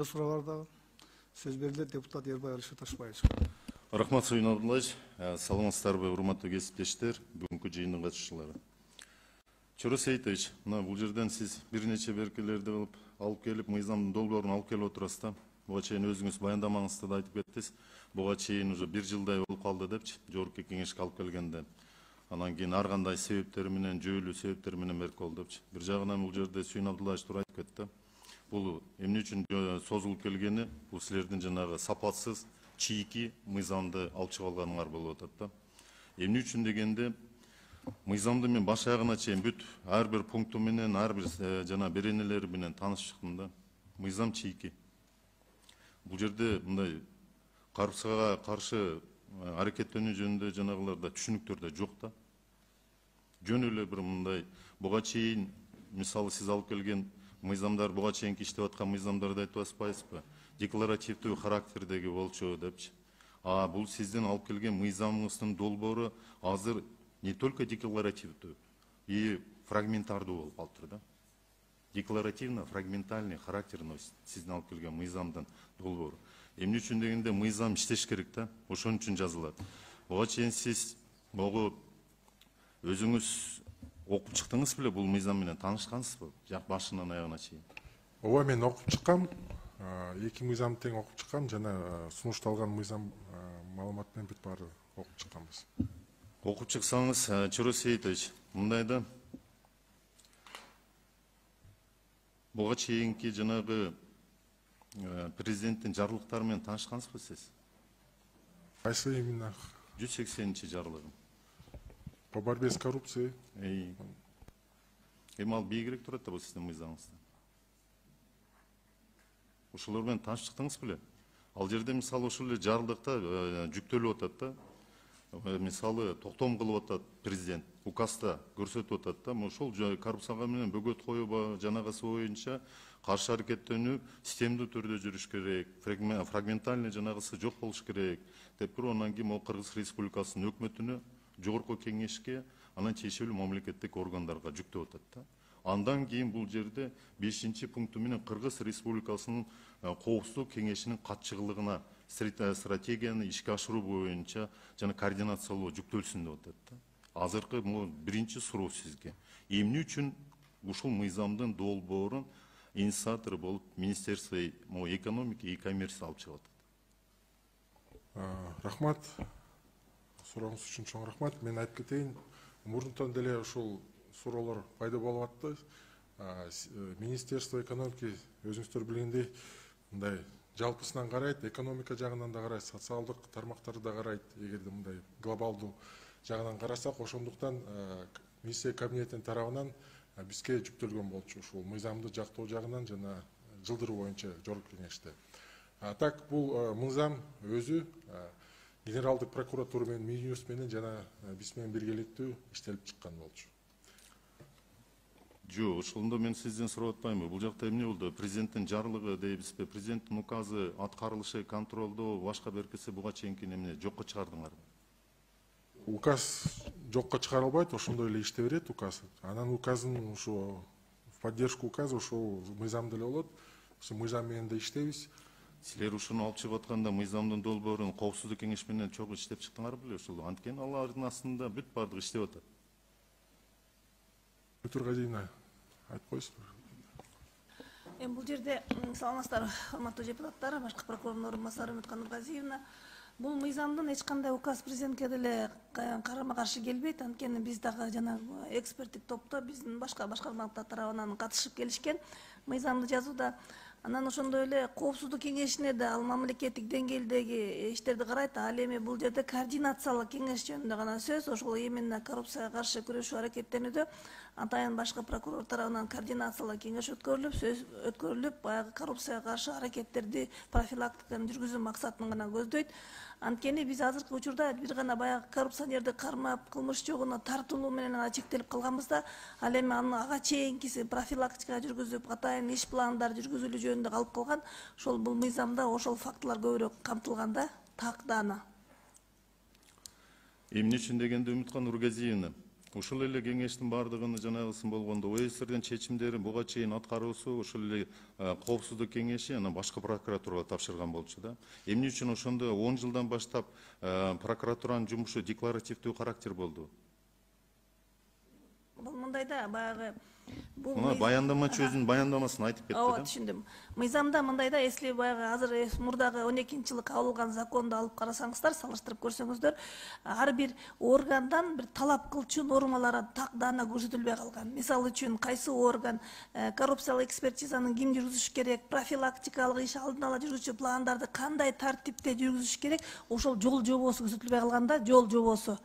Сураварда сөз берилет депутат Ербай Алишер Ташбаевич. Рахмат Сойын Абдуллаевич, саламатсыздарбы урматтуу кесиптештер, бүгүнкү жыйындын катышуучулары. Чорос Сейитович, мына бул жерден сиз бир нече беркелерди алып келип, мыйзамдын долбоорун алып келип отурасыз да. Буга чейин өзүңүз баяндамаңызда да айтып кеттиз. Буга чейин уже бир жылдай болуп калды депчи, жогорку кеңешке алып келгенде. Анан кийин ар кандай себептер менен, жүйөлүү себептер менен берк болду депчи. Бир жагынан бул жерде Сүйүн Абдуллаевич туура айтып кетти. Бул эмне үчүн созулуп келгени, бул силердин жанагы сапатсыз, чийки мыйзамды алып чыгып алганыңар болуп атат да. Эмне үчүн дегенде, мыйзамды мен баш аягына чейин бүт ар бир пункту менен, ар бир жана беренелери менен таанышып чыктым да. Мыйзам чийки. Бул жерде мындай коррупцияга каршы аракеттенүү жөнүндө жанагыларда түшүнүктөр да жок да. Жөн эле бир мындай буга чейин мисалы сиз алып келген мыйзамдар, буга чейинки иштеп аткан мыйзамдарды айтып атпайсызбы? Декларативдүү характердеги болчу депчи. Бул сиздин алып келген мыйзамыңыздын долбоору азыр не только декларативдүү, и фрагментардуу болуп калыптыр да. Декларативно-фрагментальный характер носит сиздин алып келген мыйзамдын долбоору. Эмне үчүн дегенде мыйзам иштеш керек да, ошон үчүн жазылат. Буга чейин сиз өзүңүз окуп чыктыңыз беле, бул мыйзам менен таанышкансызбы? Башынан аягына чейин. Ооба, мен окуп чыккам. Эки мыйзамды тең окуп чыккам, жана сунушталган мыйзам маалымат менен бүт баары окуп чыкканбыз. Окуп чыксаңыз, Чорос Сейитович, мындай да. Буга чейинки жанагы президенттин жарлыктары менен таанышкансызбы сиз? Кайсы именно? 180-чи жарлыгы. По борьбе с коррупцией. Эми ал бийигирээк турат да бул сиздин мыйзамыңызда. Ошолор менен таанышып чыктыңыз беле? Ал жерде мисалы ошол эле жарлыкта жүктөлүп атат да. Мисалы токтом кылып атат президент, указда көрсөтүп атат да. Ошол коррупцияга менен бөгөт коюу жанагысы боюнча каршы аракеттенүү системдүү түрдө жүрүш керек, фрагментальный жанагысы жок болуш керек деп туруп, анан кийин могу Кыргыз Республикасынын өкмөтүнө, жогорку кеңешке, анан чечилүү мамлекеттик органдарга жүктөп атат да. Андан кийин бул жерде 5-чи пункту менен Кыргыз Республикасынын коопсуздук кеңешинин катчыгылыгына стратегияны ишке ашыруу боюнча жана координациялоо жүктөлсүн деп атат да. Азыркы биринчи суроо сизге. Эмне үчүн ушул мыйзамдын долбоорун инициатору болуп Министерство экономики и коммерции алып чыгып атат? Рахмат. Сурооңуз үчүн чоң рахмат. Мен айтып кетейин, мурунтан деле ушул суроолор пайда болуп атты. Министерство экономики өзүңүздөр билгендей, мындай жалпысынан карайт, экономика жагынан да карайт, социалдык тармактарды да карайт. Эгерде мындай глобалдуу жагынан карасак, ошондуктан Министрлер кабинетинин тарабынан бизге жүктөлгөн болчу ушул мыйзамды жактоо жагынан жана жылдыруу боюнча жогорку кеңеште. Так, бул мыйзам өзү Генералдык прокуратура менен, Минюст менен жана биз менен биргеликтүү иштелип чыккан болчу. Жок, ошондо мен сизден сурап атпаймынбы. Бул жакта эмне болду? Президенттин жарлыгы дейбизби? Президенттин указы, аткарылышы, контролдоо, башка беркиси буга чейинки эмне жокко чыгардыңарбы? Указ жокко чыгарылбайт, ошондой эле иште берет указ. Анан указын ушу в поддержку указа ушул мыйзам деле болот. Ошол мыйзам менен да иштейбиз. Силер ушуну алып чыгып атканда мыйзамдын долбоорун коопсуздук кеңеш менен чогуу иштеп чыктыңар беле ушул? Анткени алардын астында бүт баардыгы иштеп атат. Тургазиевна, айтып коесузбу? Бул жерде саламатсыздар, урматтуу депутаттар, башкы прокурордун орун басары Үмүткан Нургазиевна. Бул мыйзамдын эч кандай указ президентке деле карама каршы келбейт. Анткени биз дагы жана эксперттик топто биздин башка башкармалыктар тарабынан катышып келишкен мыйзамды жазууда. Анан ошондой эле коопсуздук кеңешине да ал мамлекеттик деңгээлдеги иштерди карайт. Ал эми бул жерде координациялык кеңеш жөнүндө гана сөз. Ошол именно коррупцияга каршы күрөшүү аракеттенүүдө атайын башкы прокурор тарабынан координациялык кеңеш өткөрүлүп, баягы коррупцияга каршы аракеттерди профилактиканы жүргүзүү максатын гана көздөйт. Анткени биз азыркы учурда бир гана баягы коррупционерди кармап, кылмыш жогуна тартылуу менен чектелип калганбыз да, ал эми ага чейинкиси профилактика жүргүзүп, атайын иш пландар жүргүзүлүү жөнүндө калып калган. Ошол бул мыйзамда ошол фактылар көбүрөөк камтылган да, так даана. Эмне үчүн дегенде Үмүткан Нургазиевна, ушул эле кеңештин бардыгын жанагысын болгондо ОСРдин чечимдерин буга чейин аткаруусу ушул эле коопсуздук кеңеши анан башкы прокуратурага тапшырган болчу да. Эмне үчүн ошондо 10 жылдан баштап прокуратуранын жумушу декларативдүү характер болду? Бул мындай да, баягы Баяндамачы өзүнүн баяндамасын айтып кетти Ооба, да. түшүндүм. Мыйзамда мындай да, эсли баягы азыр мурдагы 12-жылы жылы кабыл алган законду алып карасаңыздар, салыштырып көрсөңүздөр, ар бир органдан бир талап кылчу нормалары так даана көрсөтүлбөй калган. Мисалы үчүн кайсы орган коррупциялык экспертизаны ким жүргүзүш керек, профилактикалык иш, алдын ала жүргүзчү пландарды кандай тартипте жүргүзүш керек, ошол жол жобосу көрсөтүлбөй калганда, жол жобосу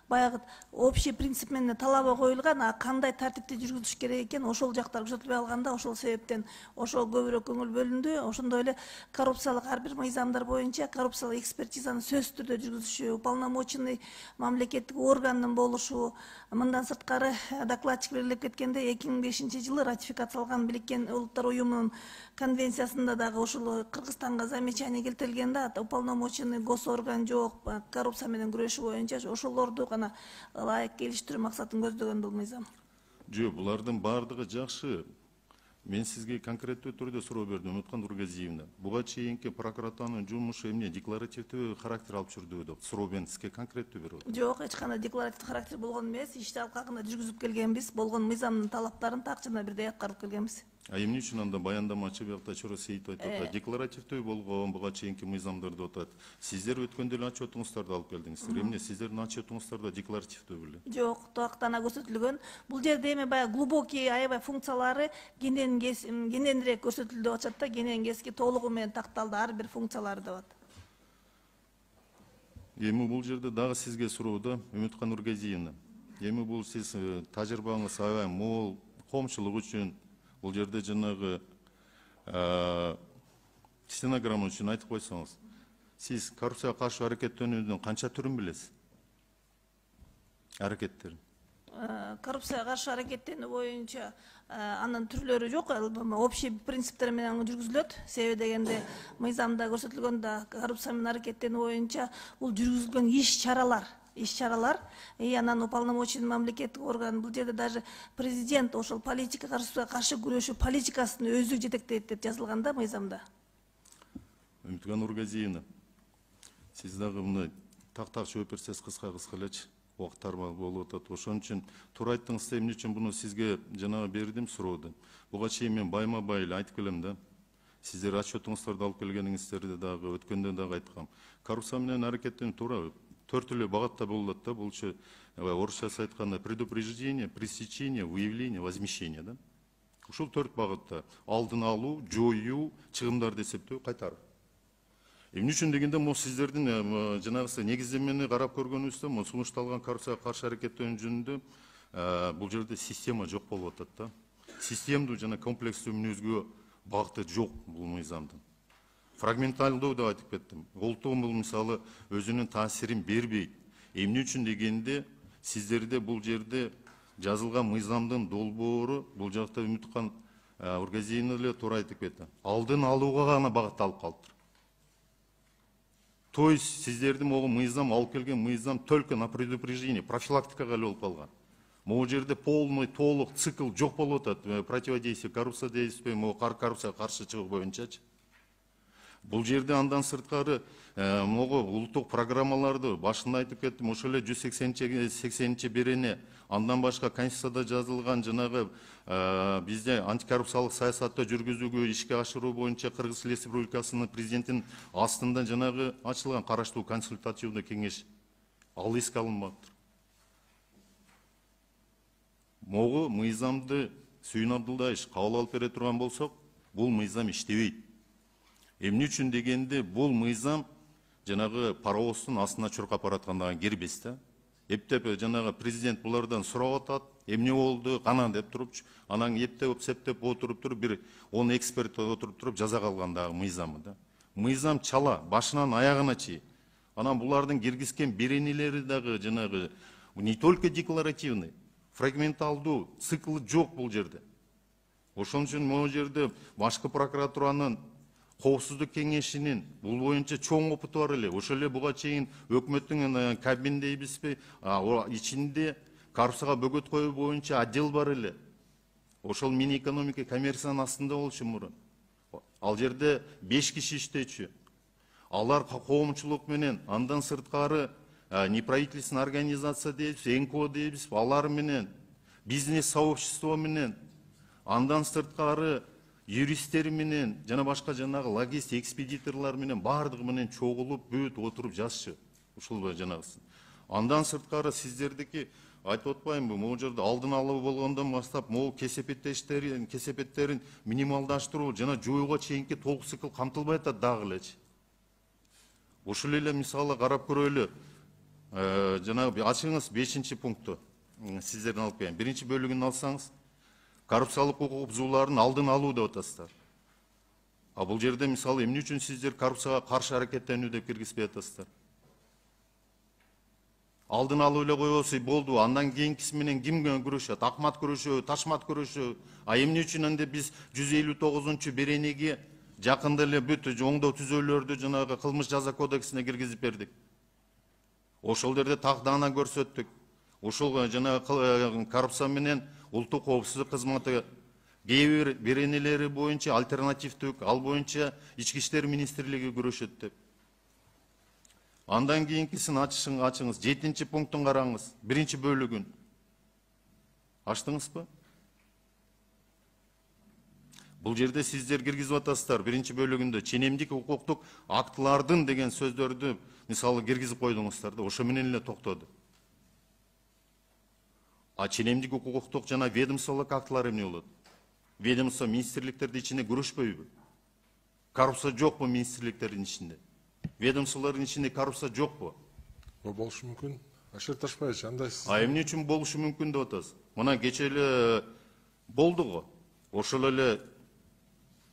баягы общий принцип менен талабы коюлган, а кандай тартипте жүргүзүш керек экен, ошол жактар көрсөтүлбөй калганда, ошол себептен ошол көбүрөөк көңүл бөлүндү. Ошондой эле коррупциялык ар бир мыйзамдар боюнча коррупциялык экспертизаны сөзсүз түрдө жүргүзүшү, уполномоченный мамлекеттик органдын болушу, мындан сырткары докладчик белгилеп кеткенде 2005 жылы ратификацияланган Бириккен Улуттар Уюмунун конвенциясында дагы ушул Кыргызстанга замечание келтирилген да, уполномоченный госорган жок, коррупция менен күрөшүү боюнча ошолорду гана ылайык келиштирүү максатын көздөгөн бул мыйзам. Жок, булардын бардыгы жакшы. Мен сизге конкреттүү түрдө суроо бердим, Үмүткан Нургазиевна. Буга чейинки прокуратуранын жумушу эмне декларативдүү характер алып жүрдүбү деп суроо мен сизге конкреттүү берип атам. Жок, эч кандай декларативдүү характер болгон эмес. Ишти алкагында жүргүзүп келгенбиз. Болгон мыйзамдын талаптарын так жана бирдей аткарып келгенбиз. Эмне үчүн анда баяндамачы биякта Чоро Сейитов айтып атат, декларативдүү болгон буга чейинки мыйзамдар деп атат. Сиздер өткөндө эле отчетуңуздарды алып келдиңиздер. Эмне сиздердин отчетуңуздарда декларативдүү беле? Жок, тактана көрсөтүлгөн. Бул жерде эми баягы глубокий аябай функциялары кененирээк көрсөтүлдү деп атышат да, кененги толугу менен такталды ар бир функциялары деп атат. Эми бул жерде дагы сизге суроо да, Үмүткан Нургазиевна. Эми бул сиз тажрыйбаңыз аябай мол, коомчулук үчүн бул жерде жанагы стенограмма үчүн айтып койсоңуз, сиз коррупцияга каршы аракеттенүүнүн канча түрүн билесиз? Аракеттерин. Коррупцияга каршы аракеттенүү боюнча анын түрлөрү жок, общий принциптер менен жүргүзүлөт. Себеби дегенде мыйзамда көрсөтүлгөн да коррупция менен аракеттенүү боюнча бул жүргүзүлгөн иш-чаралар, анан уполномоченный мамлекеттик орган, бул жерде даже президент ошол политика коррупцияга каршы күрөшүү политикасын өзү жетектейт деп жазылган да мыйзамда. Үмүткан Нургазиевна, сиз дагы мына тактак жооп берсеңиз кыска элечи. Уақыттар болуп атат. Ошон үчүн туура айттыңыз да, эмне үчүн буну сизге жанагы бердим сурооду. Буга чейин мен байма-бай эле айтып келем да. Сиздер отчетуңуздарды алып келгениңиздерди дагы өткөндө дагы айткам. Коррупция менен аракеттенүү туура 4 эле багытта болот да. Булчу орусчасы айтканда предупреждение, пресечение, выявление, возмещение да. Ушул 4 багытта алдын алуу, жоюу, чыгымдарды эсептөө, кайтаруу. Эмне үчүн дегенде, могу сиздердин жанагысы негиздемени карап көргөнүбүздө, могу сунушталган коррупцияга каршы аракеттенүү жөнүндө бул жерде система жок болуп атат да. Системдүү жана комплекстүү мүнөзгө багыты жок бул мыйзамдын. Фрагменталдуу деп айтып кеттим. Олтугун бул мисалы өзүнүн таасирин бербейт. Эмне үчүн дегенде, сиздерде бул жерде жазылган мыйзамдын долбоору бул жакта Үмүткан Нургазиевна эле туура айтып кетти. Алдын алууга гана багытталып калыптыр. То есть сиздердин могу мыйзам алып келген мыйзам только на предупреждение, профилактикага эле болуп калган. Могу жерде полный, толук цикл жок болуп атат. Противодействие коррупция действия, могу коррупцияга каршы чыгуу боюнчачы. Бул жерде андан сырткары могу улуттук программаларды башында айтып кеттим, ошол эле 180 берене, андан башка Конституцияда жазылган жанагы бизде антикоррупциялык саясатты жүргүзүүгө ишке ашыруу боюнча Кыргыз Республикасынын президентинин астында жанагы ачылган караштуу консультативдүү кеңеш ал эске алынбаптыр. Могу мыйзамды Сүйүн Абдулдаевич кабыл алып бере турган болсок, бул мыйзам иштебейт. Эмне үчүн дегенде, бул мыйзам жанагы паровоздун астына чуркап бараткандагы кирбес да. Эптеп жанагы президент булардан сурап атат, эмне болду, кана деп турупчу, анан эптеп септеп отуруп туруп бир 10 эксперт отуруп туруп жаза калгандагы мыйзамы да. Мыйзам чала, башынан аягына чейин. Анан булардын киргизген беренелери дагы жанагы не только декларативный, фрагменталдуу, циклы жок бул жерде. Ошон үчүн могу жерде башкы прокуратуранын коопсуздук кеңешинин бул боюнча чоң опыту бар эле. Ошол эле буга чейин өкмөттүн кабин дейбизби, ичинде коррупцияга бөгөт коюу боюнча отдел бар эле. Ошол мини экономика коммерциянын астында болушу мурун. Ал жерде 5 киши иштечү. Алар коомчулук менен, андан сырткары неправительственный организация дейбиз, НКО дейбиз, алар менен, бизнес сообщество менен, андан сырткары юристтер менен, жана башка жанагы логист, экспедиторлар менен, бардыгы менен чогулуп, бүт отуруп жазчы. Ушул жанагысын. Андан сырткары сиздердики айтып отпайм, могу жерде алдын алуу болгондон баштап, могу кесепеттерин минималдаштыруу жана жоюуга чейинки толук цикл камтылбай атат дагы элечи. Ушул эле мисалы карап көрөлү. Жанагы ачыңыз 5-чи пункту. Сиздердин алып келген. 1-чи бөлүгүн алсаңыз, коррупциялык укук бузуулардын алдын алуу деп атасыздар. А бул жерде мисалы эмне үчүн сиздер коррупцияга каршы аракеттенүү деп киргизбей атасыздар? Алдын алуу эле койбосо болду. Андан кийинкиси менен ким күрөшөт? Акмат күрөшөбү, Ташмат күрөшөбү. А эмне үчүн анда биз 159-чу беренеги жакында эле бүт оңдоо түзөөлөрдү жанагы кылмыш жаза кодексине киргизип бердик. Ошол жерде тагдана көрсөттүк. Ошол жанагы коррупция менен улуттук коопсуздук кызматы кээ бир беренелери боюнча альтернативдик, ал боюнча ички иштер министрлиги күрөшөт деп. Андан кийинкисин ачыңыз. 7-чи пунктун караңыз. 1-чи бөлүгүн. Ачтыңызбы? Бул жерде сиздер киргизип атасыздар 1-чи бөлүгүндө ченемдик укуктук актылардын деген сөздөрдү мисалы киргизип койдуңуздар да, ошо менен эле токтоду. А ченемдик укуктук жана ведомстволук актылар эмне болот? Ведомство министрликтердин ичинде күрөшпөйбү? Коррупция жокпу министрликтердин ичинде? Ведомстволордун ичинде коррупция жокпу? Болушу мүмкүн. Ашер Ташпаевич, анда сиз... А эмне үчүн болушу мүмкүн деп атасыз? Мына кече эле болду го. Ошол эле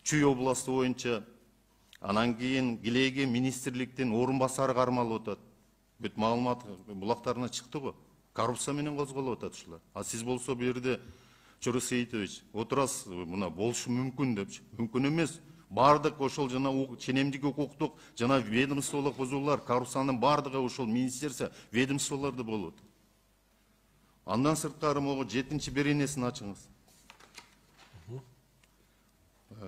Чүй областы боюнча, анан кийин килеги министрликтин орун басары кармалып атат. Бүт маалымат булактарына чыкты го. Коррупция менен козголуп атат ушулар. А сиз болсо бу жерде Чорос Сейитович отурасыз, мына болушу мүмкүн депчи. Мүмкүн эмес. Бардык ошол жана ченемдик укуктук жана ведомстволук бузуулар, коррупциянын бардыгы ошол министерство, ведомстволордо болот. Андан сырткары могу 7-чи беренесин ачыңыз.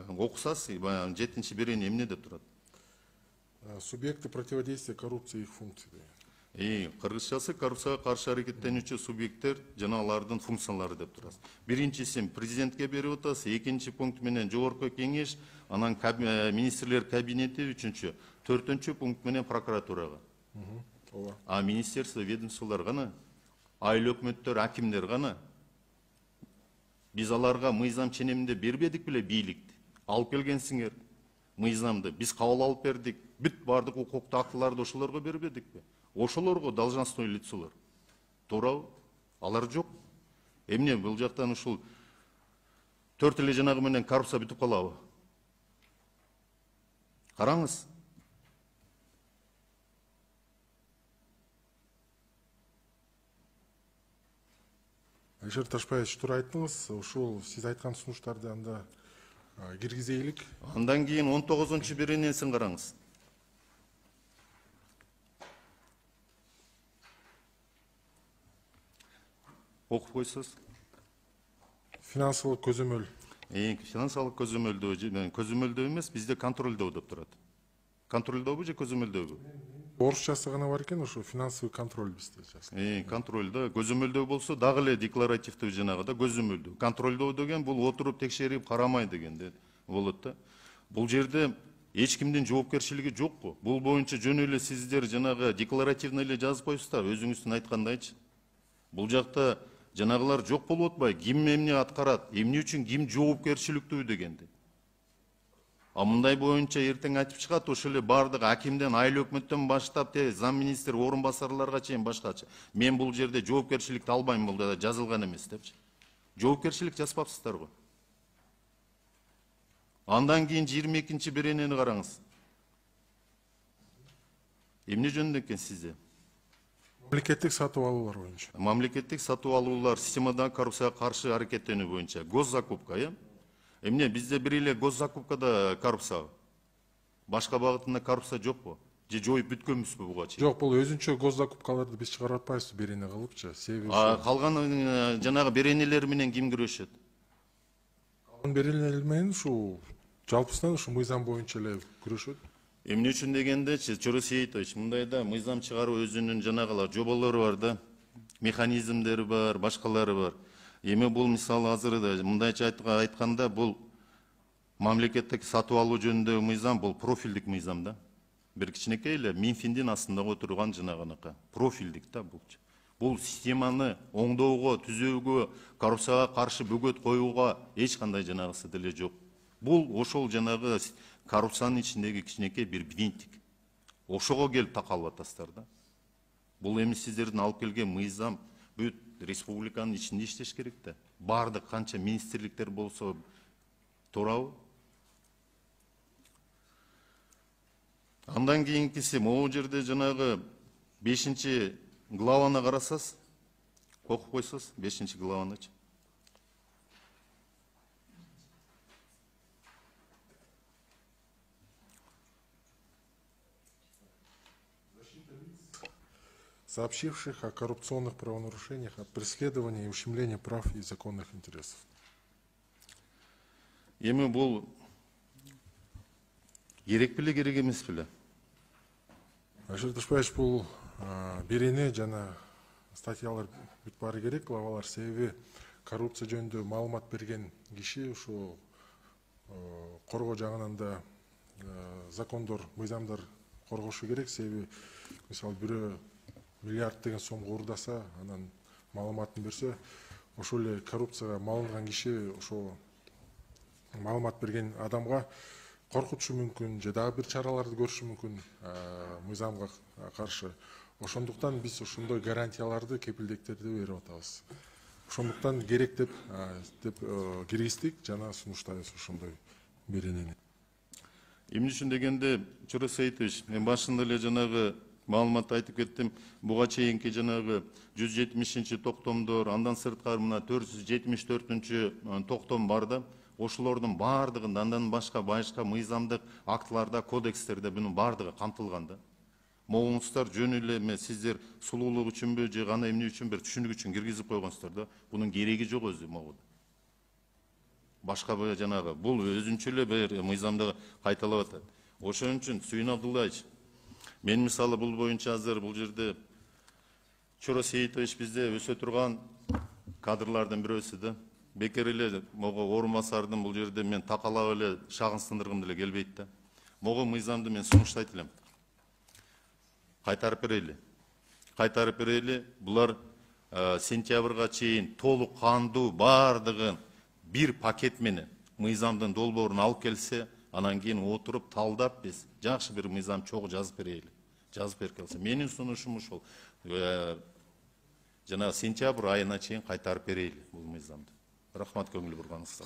Окусасыз, 7-чи берене эмне деп турат? Субъекты противодействия коррупции и их функции. Кыргызчасы коррупцияга каршы аракеттенүүчү субъекттер жана алардын функциялары деп турасыз. Биринчисин президентке берип атасыз, 2-чи пункт менен жогорку кеңеш, анан министрлер кабинети 3-чү, 4-чү пункт менен прокуратурага. А министерство, ведомстволор гана, айыл өкмөттөр, акимдер гана. Биз аларга мыйзам ченеминде бербедик беле бийликти? Алып келгенсиңер мыйзамды, биз кабыл алып бердик. Бүт бардык укуктук актыларды ошолорго бербедикпи? Ошолорго должностной лицолор. Туурабы? Алар жок. Эмне бул жактан ушул 4 эле жанагы менен коррупция бүтүп калабы? Караңыз. Ашер Ташпаевич, туура айттыңыз. Ушул сиз айткан сунуштарды анда киргизейлик. Андан кийин 19-чу беренесин караңыз. Окуп койсоз. Финансылык көзөмөл. Финансылык көзөмөлдөө эмес, бизде контролдоо деп турат. Контролдообу же көзөмөлдөөбү? Орусчасы гана бар экен, ошо финансовый контроль бизде жазылган. Контролдо, көзөмөлдөө болсо дагы эле декларативдүү жанагы да көзөмөлдөө. Контролдоо деген бул отуруп текшерип карамай деген болот да. Бул жерде эч кимдин жоопкерчилиги жокпу. Бул боюнча жөн эле сиздер жанагы декларативный эле жазып коюпсуздар, өзүңүздүн айткандайчы. Бул жакта жанагылар жок болуп атпайбы? Ким эмне аткарат, эмне үчүн ким жоопкерчиликтүү дегенди. А мындай боюнча эртең айтып чыгат, ошол эле бардык акимден, айыл өкмөттөн баштап, зам министр, орун басарларга чейин башкача. Мен бул жерде жоопкерчиликти албайм, бул да жазылган эмес депчи. Жоопкерчилик жазбапсыздар го. Андан кийин 22-чи беренени караңыз. Эмне жөнүндө экен сизде? Мамлекеттик сатып алуулар боюнча. Мамлекеттик сатып алуулар системадагы коррупцияга каршы аракеттенүү боюнча госзакупка, Эмне, бизде бир эле госзакупкада коррупция. Башка багытында коррупция жокпу? же жоюп бүткөнбүзбү буга чейин? Жок, бул өзүнчө госзакупкаларды биз чыгарып атпайбызбы берене кылыпчы. Себеби Калган жанагы беренелер менен ким күрөшөт? берене менен ушу жалпысынан ушу мыйзам боюнча эле күрөшөт. Эмне үчүн дегендечи, Чоро Сейитович, мындайда мыйзам чыгаруу өзүнүн жанагылар жоболору бар да, механизмдери бар, башкалары бар. Эми бул мисалы азыр мындайча айтканда бул мамлекеттик сатып алуу жөнүндөгү мыйзам бул профилдик мыйзам да. Бир кичинекей эле Минфиндин астында отурган жанагыныкы профилдик да бул. Бул системаны оңдоого, түзөөгө, коррупцияга каршы бөгөт коюуга эч кандай жанагысы деле жок. Бул ошол жанагы коррупциянын ичиндеги кичинекей бир винтик. Ошого келип такалып атасыздар да. Бул эми сиздердин алып келген мыйзам бүт республиканын ичинде иштеш керек да. Бардык канча министрликтер болсо туурабы? Андан кийинкиси могу жерде жанагы 5 главаны карасыз, окуп койсоз 5 главанычы. Сообщивших о коррупционных правонарушениях, о преследовании и ущемлении прав и законных интересов. Эми бул керек беле, керек эмес беле? Алишер Ташпаевич, бул берене жана статьялар бүт баары керек, главалар. Себеби коррупция жөнүндө маалымат берген киши ушул коргоо жагынан да закондор, мыйзамдар коргошу керек. Себеби мисалы бирөө миллиард деген сомго уурдаса, анан маалыматын берсе, ошол эле коррупцияга малынган киши ошо маалымат берген адамга коркутушу мүмкүн, же дагы бир чараларды көрүшү мүмкүн мыйзамга каршы. Ошондуктан биз ошондой гарантияларды, кепилдиктерди берип атабыз. Ошондуктан керек деп киргиздик, жана сунуштайбыз ошондой беренени. Эмне үчүн дегенде, Чоро Сейитович, мен башында эле жанагы маалымат айтып кеттим. Буга чейинки жанагы 170 токтомдор, андан сырткары мына 474 токтом бар да. Ошолордун бардыгында, андан башка мыйзамдык актыларда, кодекстерде бунун бардыгы камтылган да. Могуңуздар жөн эле сиздер сулуулук үчүнбү же гана эмне үчүн бир түшүнүк үчүн киргизип койгонсуздар да. Бунун кереги жок өзү могу. Башка жанагы бул өзүнчө эле бир мыйзамды кайталап атат. Ошон үчүн Сүйүн Абдуллаевич, мен мисалы бул боюнча азыр бул жерде Чоро Сейитович бизде өсө турган кадрлардын бирөөсү да. Бекер эле могу орун басардын бул жерде мен такалап эле шагын сындыргым деле келбейт да. Могу мыйзамды мен сунуштайт элем. Кайтарып берели. Булар сентябрга чейин толук кандуу бардыгын бир пакет менен мыйзамдын долбоорун алып келсе, анан кийин отуруп талдап биз жакшы бир мыйзам чогуу жазып берели. Жазып берип келсе. Менин сунушум ушул. Жана сентябрь айына чейин кайтарып берели бул мыйзамды. Рахмат, көңүл бурганыңызга.